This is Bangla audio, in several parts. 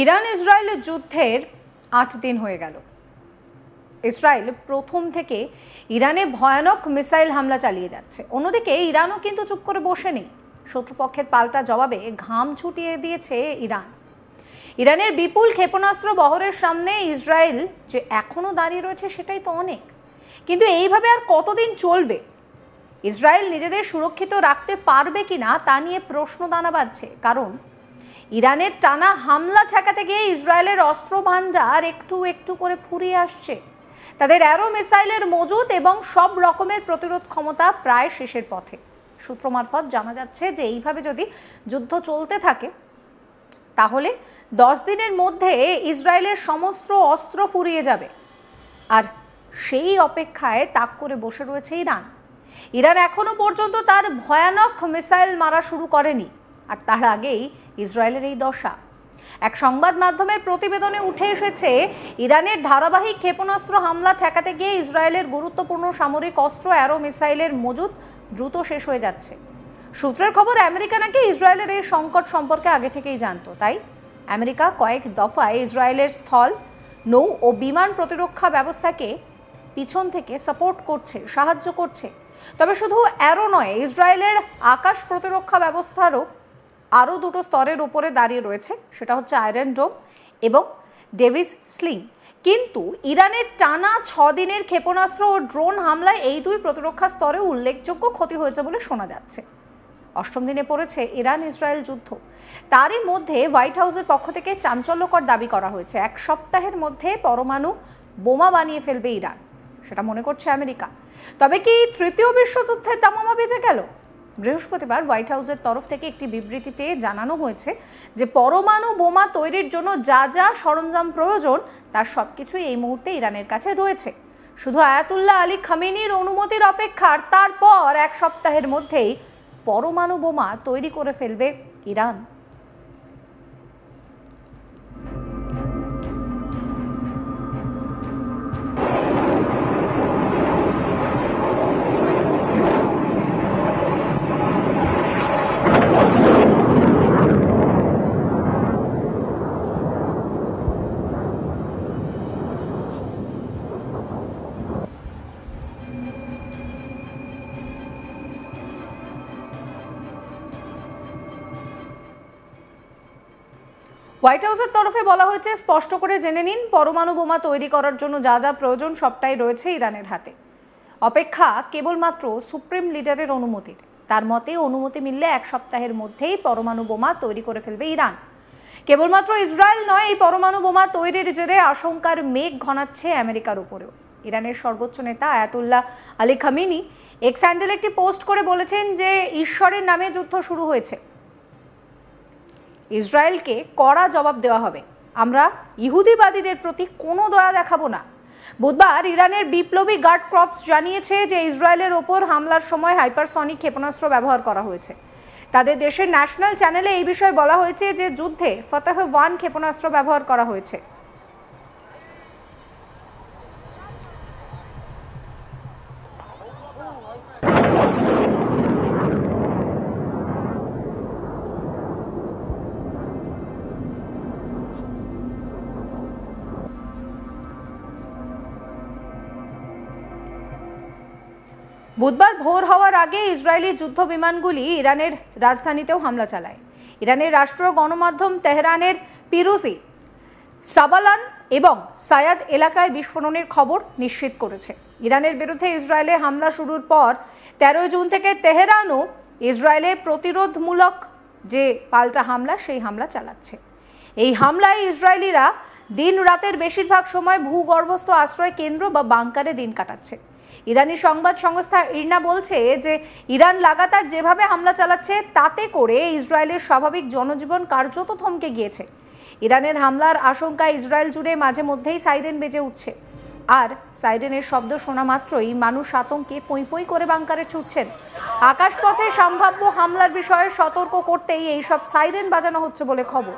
ইরান ইসরায়েলের যুদ্ধের ৮ দিন হয়ে গেল। ইসরায়েল প্রথম থেকে ইরানে ভয়ানক মিসাইল হামলা চালিয়ে যাচ্ছে। অন্যদিকে ইরানও কিন্তু চুপ করে বসে নেই। শত্রুপক্ষের পাল্টা জবাবে ঘাম ছুটিয়ে দিয়েছে ইরান। ইরানের বিপুল ক্ষেপণাস্ত্র বহরের সামনে ইসরায়েল যে এখনো দাঁড়িয়ে রয়েছে সেটাই তো অনেক। কিন্তু এইভাবে আর কতদিন চলবে? ইসরায়েল নিজেদের সুরক্ষিত রাখতে পারবে কিনা তা নিয়ে প্রশ্ন দানা বাঁধছে। কারণ ইরানের টানা হামলা ঠেকাতে গিয়ে ইসরায়েলের অস্ত্র ভান্ডার একটু একটু করে ফুরিয়ে আসছে। তাদের অ্যারো মিসাইলের মজুত এবং সব রকমের প্রতিরোধ ক্ষমতা প্রায় শেষের পথে। সূত্র মারফত জানা যাচ্ছে যে এইভাবে যদি যুদ্ধ চলতে থাকে তাহলে 10 দিনের মধ্যে ইসরায়েলের সমস্ত অস্ত্র ফুরিয়ে যাবে। আর সেই অপেক্ষায় তাক করে বসে রয়েছে ইরান। ইরান এখনো পর্যন্ত তার ভয়ানক মিসাইল মারা শুরু করেনি, আর তার আগেই ইসরায়েলের এই দশা। এক সংবাদ মাধ্যমের প্রতিবেদনে উঠে এসেছে, ইরানের ধারাবাহিক ক্ষেপণাস্ত্র হামলা ঠেকাতে গিয়ে ইসরায়েলের গুরুত্বপূর্ণ সামরিক অস্ত্র অ্যারো মিসাইলের মজুত দ্রুত শেষ হয়ে যাচ্ছে। সূত্রের খবর, আমেরিকা নাকি ইসরায়েলের এই সংকট সম্পর্কে আগে থেকেই জানতো। তাই আমেরিকা কয়েক দফায় ইসরায়েলের স্থল, নৌ ও বিমান প্রতিরক্ষা ব্যবস্থাকে পিছন থেকে সাপোর্ট করছে, সাহায্য করছে। তবে শুধু অ্যারো নয়, ইসরায়েলের আকাশ প্রতিরক্ষা ব্যবস্থারও আরও দুটো স্তরের উপরে দাঁড়িয়ে রয়েছে। সেটা হচ্ছে আয়রন ডোম এবং ডেভিস স্লিং। কিন্তু ইরানের টানা 6 দিনের ক্ষেপণাস্ত্র ও ড্রোন হামলায় এই দুই প্রতিরক্ষা স্তরে উল্লেখযোগ্য ক্ষতি হয়েছে বলে শোনা যাচ্ছে। 8ম দিনে পড়েছে ইরান ইসরায়েল যুদ্ধ। তারই মধ্যে হোয়াইট হাউসের পক্ষ থেকে চাঞ্চল্যকর দাবি করা হয়েছে, 1 সপ্তাহের মধ্যে পরমাণু বোমা বানিয়ে ফেলবে ইরান। সেটা মনে করছে আমেরিকা। তবে কি তৃতীয় বিশ্বযুদ্ধের দামামা বেজে গেল? বৃহস্পতিবার হোয়াইট হাউসের তরফ থেকে একটি বিবৃতিতে জানানো হয়েছে যে পরমাণু বোমা তৈরির জন্য যা যা সরঞ্জাম প্রয়োজন তার সবকিছুই এই মুহূর্তে ইরানের কাছে রয়েছে। শুধু আয়াতুল্লাহ আলী খামেনির অনুমতির অপেক্ষার। তারপর 1 সপ্তাহের মধ্যেই পরমাণু বোমা তৈরি করে ফেলবে ইরান। হোয়াইট হাউসের তরফে বলা হয়েছে, স্পষ্ট করে জেনে নিন, পরমাণু বোমা তৈরি করার জন্য যা যা প্রয়োজন সবটাই রয়েছে ইরানের হাতে। অপেক্ষা কেবলমাত্র সুপ্রিম লিডারের অনুমতির। তার মতে অনুমতি মিললে 1 সপ্তাহের মধ্যেই পরমাণু বোমা তৈরি করে ফেলবে ইরান। কেবলমাত্র ইসরায়েল নয়, এই পরমাণু বোমা তৈরির জেরে আশঙ্কার মেঘ ঘনাচ্ছে আমেরিকার উপরেও। ইরানের সর্বোচ্চ নেতা আয়াতুল্লাহ আলী খামেনি এক্স হ্যান্ডেলে একটি পোস্ট করে বলেছেন যে ঈশ্বরের নামে যুদ্ধ শুরু হয়েছে, ইসরায়েলকে কড়া জবাব দেওয়া হবে। আমরা ইহুদিবাদীদের প্রতি কোনো দয়া দেখাবো না। বুধবার ইরানের বিপ্লবী গার্ড কর্পস জানিয়েছে যে ইসরায়েলের ওপর হামলার সময় হাইপারসনিক ক্ষেপণাস্ত্র ব্যবহার করা হয়েছে। তাদের দেশের ন্যাশনাল চ্যানেলে এই বিষয়ে বলা হয়েছে যে যুদ্ধে ফতহ 1 ক্ষেপণাস্ত্র ব্যবহার করা হয়েছে। বুধবার ভোর হওয়ার আগে ইসরায়েলি যুদ্ধ বিমানগুলি ইরানের রাজধানীতেও হামলা চালায়। ইরানের রাষ্ট্রীয় গণমাধ্যম তেহরানের পিরুজি, সাবালান এবং সায়াদ এলাকায় বিস্ফোরণের খবর নিশ্চিত করেছে। ইরানের বিরুদ্ধে ইসরায়েলে হামলা শুরুর পর 13 জুন থেকে তেহরানও ইসরায়েলে প্রতিরোধমূলক যে পাল্টা হামলা, সেই হামলা চালাচ্ছে। এই হামলায় ইসরায়েলিরা দিন রাতের বেশিরভাগ সময় ভূগর্ভস্থ আশ্রয় কেন্দ্র বা বাংকারে দিন কাটাচ্ছে। ইরানি সংবাদ সংস্থা ইরনা বলছে যে ইরান লাগাতার যেভাবে হামলা চালাচ্ছে তাতে করে ইসরায়েলের স্বাভাবিক জনজীবন কার্যত থমকে গিয়েছে। ইরানের হামলার আশঙ্কায় ইসরায়েল জুড়ে মাঝে মধ্যেই সাইরেন বেজে উঠছে, আর সাইরেনের শব্দ শোনা মাত্রই মানুষ আতঙ্কে পঁই পঁই করে বাংকারে ছুটছেন। আকাশপথে সম্ভাব্য হামলার বিষয়ে সতর্ক করতেই এইসব সাইরেন বাজানো হচ্ছে বলে খবর।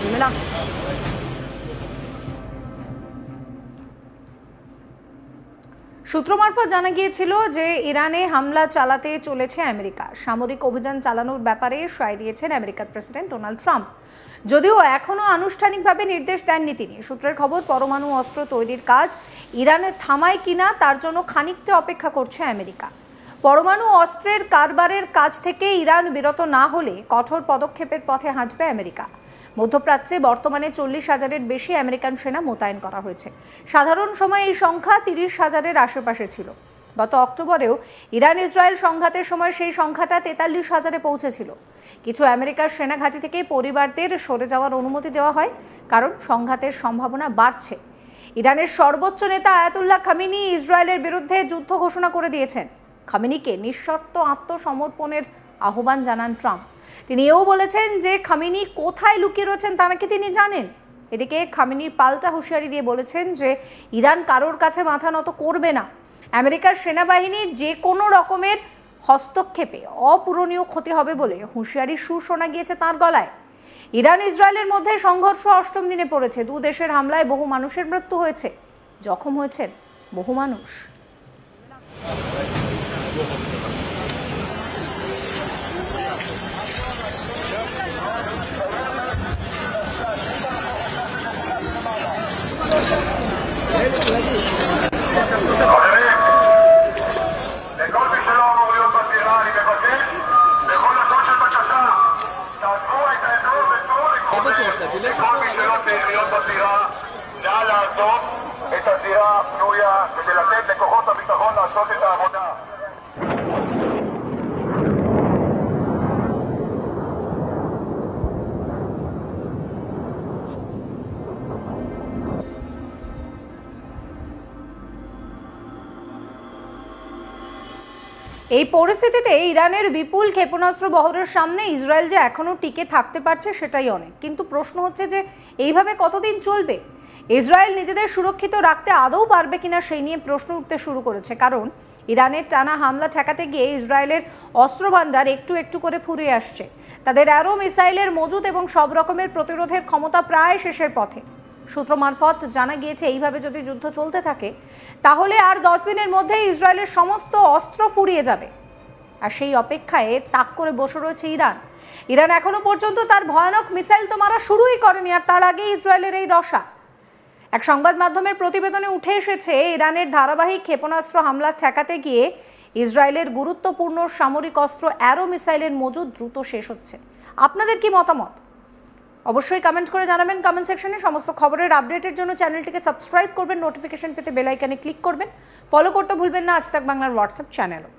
উর্মিলা। সূত্র মারফত জানা গিয়েছিল যে ইরানে হামলা চালাতে চলেছে আমেরিকা। সামরিক অভিযান চালানোর ব্যাপারে সায় দিয়েছেন আমেরিকার প্রেসিডেন্ট ডোনাল্ড ট্রাম্প, যদিও এখনও আনুষ্ঠানিকভাবে নির্দেশ দেননি তিনি। সূত্রের খবর, পরমাণু অস্ত্র তৈরির কাজ ইরানে থামায় কিনা তার জন্য খানিকটা অপেক্ষা করছে আমেরিকা। পরমাণু অস্ত্রের কারবারের কাজ থেকে ইরান বিরত না হলে কঠোর পদক্ষেপের পথে হাঁটবে আমেরিকা। মধ্যপ্রাচ্যে বর্তমানে 40,000-এর বেশি আমেরিকান সেনা মোতায়েন করা হয়েছে। সাধারণ সময়ে এই সংখ্যা 30,000-এর আশেপাশে ছিল। গত অক্টোবরেও ইরান ইসরায়েল সংঘাতের সময় সেই সংখ্যাটা 43,000-এ পৌঁছেছিল। কিছু আমেরিকার সেনা ঘাঁটি থেকে পরিবারদের সরে যাওয়ার অনুমতি দেওয়া হয়, কারণ সংঘাতের সম্ভাবনা বাড়ছে। ইরানের সর্বোচ্চ নেতা আয়াতুল্লাহ খামেনি ইসরায়েলের বিরুদ্ধে যুদ্ধ ঘোষণা করে দিয়েছেন। খামেনিকে নিঃশর্ত আত্মসমর্পণের আহ্বান জানান ট্রাম্প। তিনি এও বলেছেন যে খামেনি কোথায় লুকিয়ে রয়েছেন তা নাকি তিনি জানেন। এদিকে খামেনির পাল্টা হুঁশিয়ারি দিয়ে বলেছেন যে ইরান কারোর কাছে মাথা নত করবে না। আমেরিকার সেনাবাহিনী যে কোনো রকমের হস্তক্ষেপে অপূরণীয় ক্ষতি হবে বলে হুঁশিয়ারির সুর শোনা গিয়েছে তার গলায়। ইরান ইসরায়েলের মধ্যে সংঘর্ষ 8ম দিনে পড়েছে। দু দেশের হামলায় বহু মানুষের মৃত্যু হয়েছে, জখম হয়েছেন বহু মানুষ। נא לעזוב את הזירה הפנויה כדי לתת לכוחות הביטחון לעשות את העבודה. এই পরিস্থিতিতে ইরানের বিপুল ক্ষেপণাস্ত্র বহরের সামনে ইসরায়েল যে এখনো টিকে থাকতে পারছে সেটাই অনেক। কিন্তু প্রশ্ন হচ্ছে যে এইভাবে কতদিন চলবে? ইসরায়েল নিজেদের সুরক্ষিত রাখতে আদৌ পারবে কিনা সেই নিয়ে প্রশ্ন উঠতে শুরু করেছে। কারণ ইরানের টানা হামলা ঠেকাতে গিয়ে ইসরায়েলের অস্ত্র ভান্ডার একটু একটু করে ফুরিয়ে আসছে। তাদের অ্যারো মিসাইলের মজুত এবং সব রকমের প্রতিরোধের ক্ষমতা প্রায় শেষের পথে। সূত্র মারফত জানা গিয়েছে এইভাবে যদি যুদ্ধ চলতে থাকে তাহলে আর 10 দিনের মধ্যে ইসরায়েলের সমস্ত অস্ত্র ফুরিয়ে যাবে। আর সেই অপেক্ষায় তাক করে বসে রয়েছে ইরান। ইরান এখনো পর্যন্ত তার ভয়ানক মিসাইল তো মারা শুরুই করেনি, আর তার আগে ইসরায়েলের এই দশা। এক সংবাদ মাধ্যমের প্রতিবেদনে উঠে এসেছে ইরানের ধারাবাহিক ক্ষেপণাস্ত্র হামলা ঠেকাতে গিয়ে ইসরায়েলের গুরুত্বপূর্ণ সামরিক অস্ত্র অ্যারো মিসাইলের মজুদ দ্রুত শেষ হচ্ছে। আপনাদের কি মতামত অবশ্যই কমেন্ট করে জানাবেন কমেন্ট সেকশনে। সমস্ত খবরের আপডেটের জন্য চ্যানেলটিকে সাবস্ক্রাইব করবেন, নোটিফিকেশন পেতে বেল আইকনে ক্লিক করবেন, ফলো করতে ভুলবেন না আজ তাক বাংলার হোয়াটসঅ্যাপ চ্যানেলও।